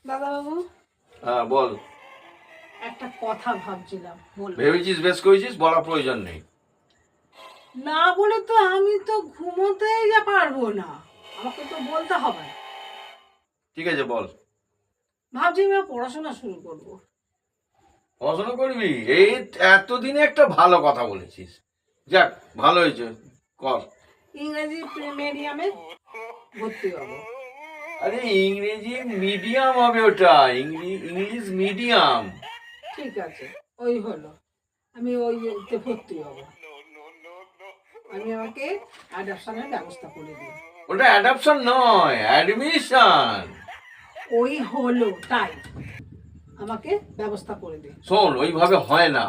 দাদাবাবু, হ্যাঁ বল। একটা কথা ভাবছিলাম, বলবো। ভেবেছিস, বেশ করেছিস, বলার প্রয়োজন নেই। না বলে তো আমি তো ঘুমোতেই যা পারবো না, আমাকে তো বলতে হবে। ঠিক আছে বল। ভাবছি আমি পড়াশোনা শুরু করব। পড়াশোনা করবি? এই এতদিনে একটা ভালো কথা বলেছিস। যাক, ভালো হয়েছে, কর। ইংরেজি মিডিয়ামে ভর্তি হব। আরে ইংরেজি মিডিয়াম হবে ওটা, ইংলিশ মিডিয়াম। ঠিক আছে, ওই হলো, আমি ওইতে ভর্তি হব। আমি আমাকে অ্যাডাপশনের ব্যবস্থা করে দিই। ওটা অ্যাডাপশন নয়, অ্যাডমিশন। ওই হলো, তাই আমাকে ব্যবস্থা করে দিই। শোন, ওইভাবে হয় না।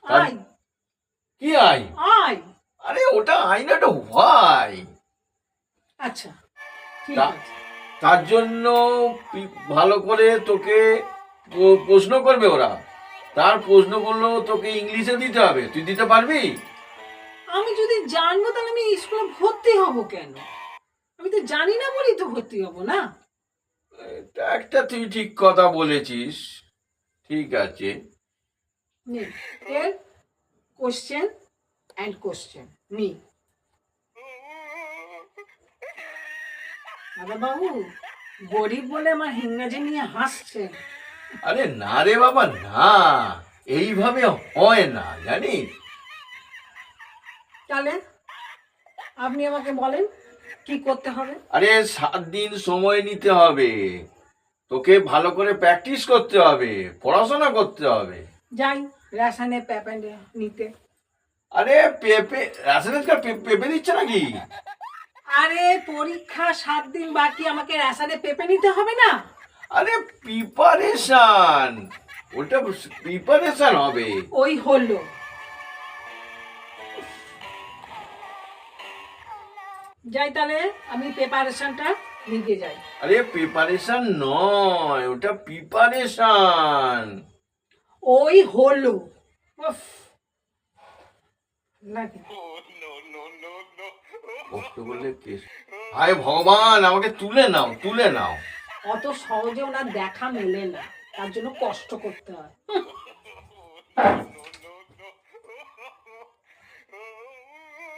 আয় কি আই? আয়। আরে ওটা আইনাটা ভাই। আচ্ছা, ঠিক আছে। তার জন্য ভালো করে তোকে প্রশ্ন করবে ওরা। তার প্রশ্নগুলো তোকে ইংলিশে দিতে হবে, তুই দিতে পারবি? আমি যদি জানবো তাহলে আমি স্কুলে ভর্তি হব কেন? আমি তো জানি না বলেই তো ভর্তি হব না। এটা একটা তুই ঠিক কথা বলেছিস। ঠিক আছে। এর কোশ্চেন অ্যান্ড কোশ্চেন মি। দাদা বাবু, গরিব বলে আমার ইংরাজি নিয়ে হাসছেন। আরে না রে বাবা, না, এইভাবে হয় না, জানিস। তাহলে আপনি আমাকে বলেন কি করতে হবে। আরে 7 দিন সময় নিতে হবে, তোকে ভালো করে প্র্যাকটিস করতে হবে, পড়াশোনা করতে হবে। যাই রেশনে পেপে নিতে। আরে পেঁপে, রেশনের কার্ড পেঁপে দিচ্ছে নাকি? আরে পরীক্ষা 7 দিন বাকি, আমাকে রেশনে পেপে নিতে হবে না? আরে প্রিপারেশন, ওটা প্রিপারেশন হবে। ওই হলো। যাই তাহলে আমি প্রিপারেশনটা নিতে যাই। আরে প্রিপারেশন নয়, ওটা প্রিপারেশন। ওই হলো। উফ, নাকি কষ্ট করলে কেস। হায় ভগবান, আমাকে তুলে নাও, তুলে নাও। অত সহজে ওনার দেখা মেলে না, তার জন্য কষ্ট করতে হয়।